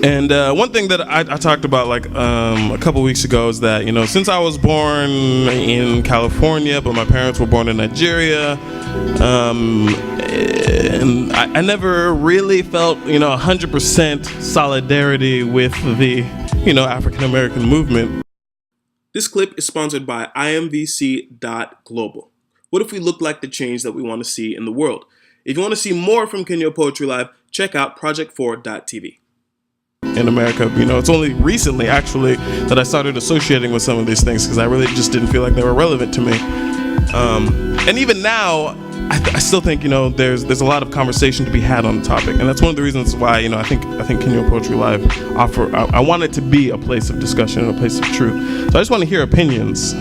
And one thing that I talked about like a couple weeks ago is that, since I was born in California, but my parents were born in Nigeria, and I never really felt, 100% solidarity with the, African American movement. This clip is sponsored by imvc.global. What if we look like the change that we want to see in the world? If you want to see more from Kinyo Poetry Live, check out project4.tv. In America, it's only recently actually that I started associating with some of these things because I really just didn't feel like they were relevant to me. And even now, I still think there's a lot of conversation to be had on the topic, and that's one of the reasons why I think Kinyo Poetry Live I want it to be a place of discussion and a place of truth. So I just want to hear opinions.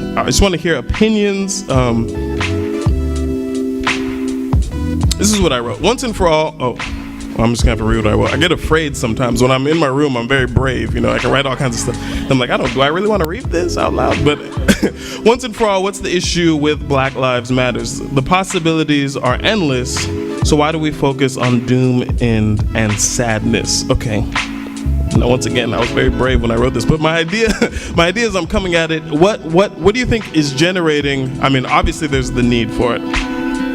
This is what I wrote. Once and for all. I'm just gonna have to read what I wrote. I get afraid sometimes when I'm in my room. I'm very brave, I can write all kinds of stuff. I'm like, do I really want to read this out loud? But once and for all, what's the issue with Black Lives Matters? The possibilities are endless. So why do we focus on doom and sadness? Okay. Now, once again, I was very brave when I wrote this, but my idea is I'm coming at it. What do you think is generating? I mean, obviously there's the need for it.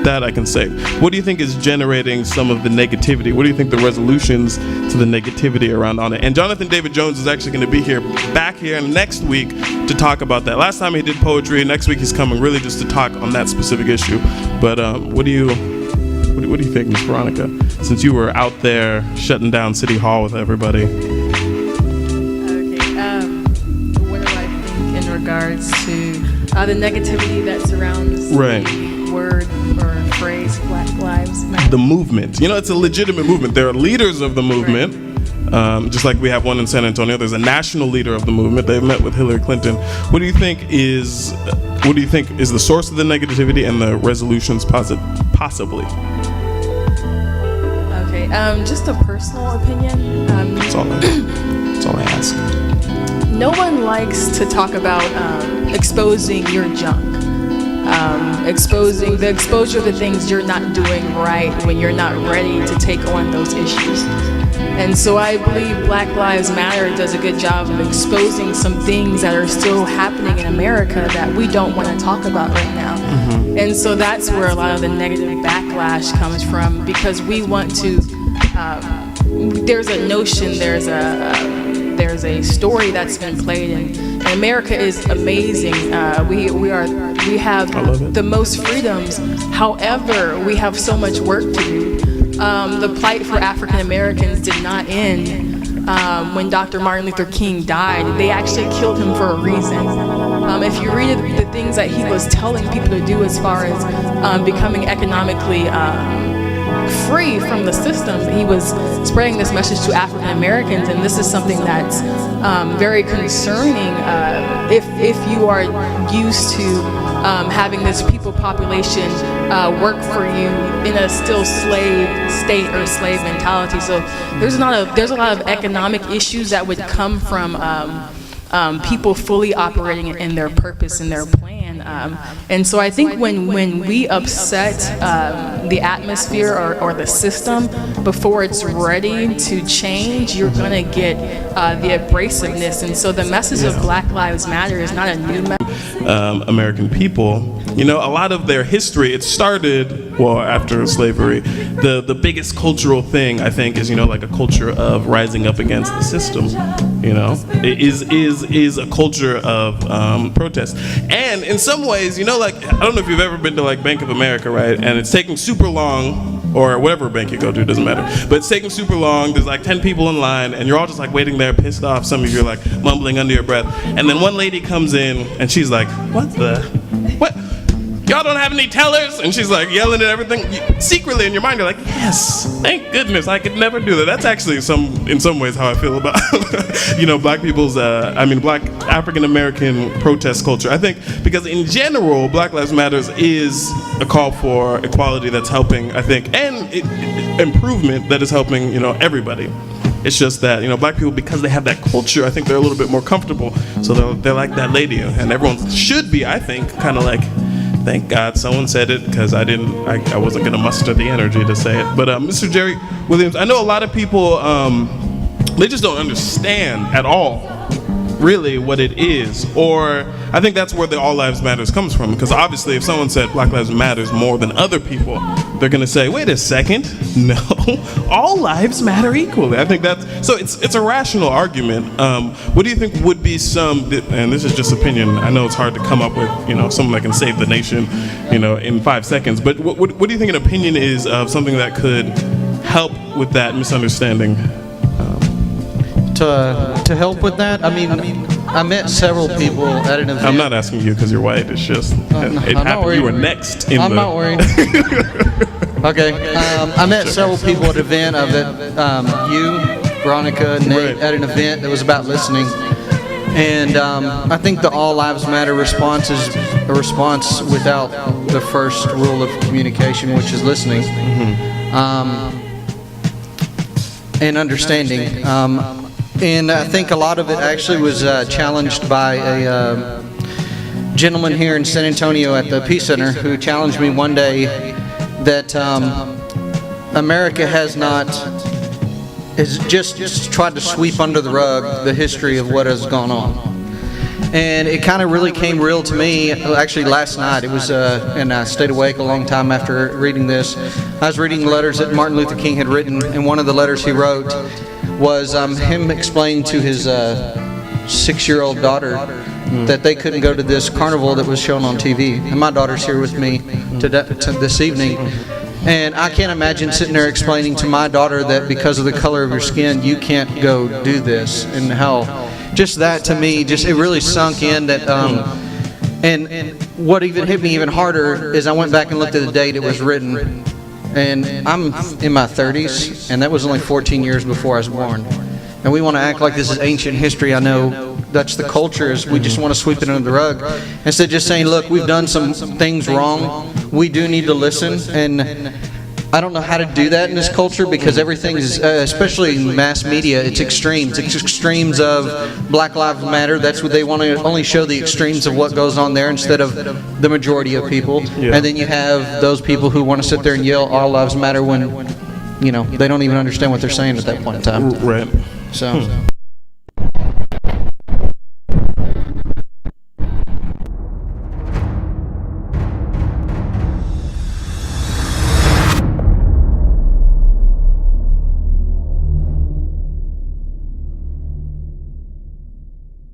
That I can say. What do you think is generating some of the negativity? What do you think the resolutions to the negativity around on it? And Jonathan David Jones is actually going to be back here next week to talk about that. Last time he did poetry. Next week he's coming really just to talk on that specific issue. But what do you think, Ms. Veronica? Since you were out there shutting down City Hall with everybody. Okay. What do I think in regards to the negativity that surrounds the word or phrase Black Lives Matter? The movement. It's a legitimate movement. There are leaders of the movement. Right. Just like we have one in San Antonio. There's a national leader of the movement. They've met with Hillary Clinton. What do you think is the source of the negativity and the resolutions possibly? Okay. Just a personal opinion. That's all I ask. No one likes to talk about exposing your junk. Exposure of the things you're not doing right when you're not ready to take on those issues. And so I believe Black Lives Matter does a good job of exposing some things that are still happening in America that we don't want to talk about right now. Mm-hmm. And so that's where a lot of the negative backlash comes from, because we want to, there's a notion, there's a story that's been played, and America is amazing. We have the most freedoms. However, we have so much work to do. The plight for African Americans did not end when Dr. Martin Luther King died. They actually killed him for a reason. If you read the things that he was telling people to do as far as becoming economically free from the system, he was spreading this message to African Americans, and this is something that's very concerning if you are used to having this people population work for you in a still slave state or slave mentality. So there's a lot of economic issues that would come from people fully operating in their purpose and their plan. And so I think when we upset the atmosphere or the system before it's ready to change, you're going to get the abrasiveness. And so the message of Black Lives Matter is not a new message. American people, a lot of their history, it started, after slavery. The biggest cultural thing, I think, is, like a culture of rising up against the system. It is a culture of protest. And in some ways, I don't know if you've ever been to like Bank of America, right? And it's taking super long, or whatever bank you go to, doesn't matter. But it's taking super long. There's like 10 people in line, and you're all just like waiting there, pissed off. Some of you are like mumbling under your breath. And then one lady comes in, and she's like, what? Y'all don't have any tellers? And she's like yelling at everything. Secretly in your mind, you're like, yes, thank goodness, I could never do that. That's actually in some ways how I feel about, Black people's, Black African-American protest culture. I think because in general, Black Lives Matters is a call for equality that's helping, I think, and improvement that is helping, everybody. It's just that, Black people, because they have that culture, I think they're a little bit more comfortable. So they're like that lady, and everyone should be, I think, kind of like, thank God someone said it, because I wasn't going to muster the energy to say it. But Mr. Jerry Williams, I know a lot of people they just don't understand at all really what it is. Or I think that's where the All Lives Matters comes from, because obviously if someone said Black Lives Matters more than other people, they're going to say, wait a second, no, all lives matter equally. I think that's, so it's a rational argument. What do you think would be some, and this is just opinion, I know it's hard to come up with, someone that can save the nation, in 5 seconds, but what do you think an opinion is of something that could help with that misunderstanding? To help with that, I mean, I met several people at an event. I'm not asking you because you're white. It's just it happened. You were next. I'm not worried. Okay. I met several people at an event of it. You, Veronica, and Nate at an event that was about listening. And I think the All Lives Matter response is a response without the first rule of communication, which is listening and understanding. And I think a lot of it actually was challenged by a gentleman here in San Antonio at the Peace Center who challenged me one day that America has just tried to sweep under the rug the history of what has gone on. And it kind of really came real to me actually last night. It was, and I stayed awake a long time after reading this. I was reading letters that Martin Luther King had written, and one of the letters he wrote was him explaining to his 6-year-old daughter that they couldn't go to this carnival that was shown on TV. And my daughter's here with me to this evening. And I can't imagine sitting there explaining to my daughter that because of the color of your skin, you can't go do this. And how just that to me, it really sunk in that, and what even hit me even harder is I went back and looked at the date it was written. And I'm in my 30s, and that was only 14 years before I was born. And we want to act like this is ancient history. I know that's the culture, is we just want to sweep it under the rug. Instead of just saying, look, we've done some things wrong. We do need to listen. And I don't know how to do that in this culture because everything is, especially in mass media, it's extremes. It's extremes of Black Lives Matter. That's what they want to only show, the extremes of what goes on there instead of the majority of people. Yeah. And then you have those people who want to sit there and yell all lives matter when, they don't even understand what they're saying at that point in time. Right. So.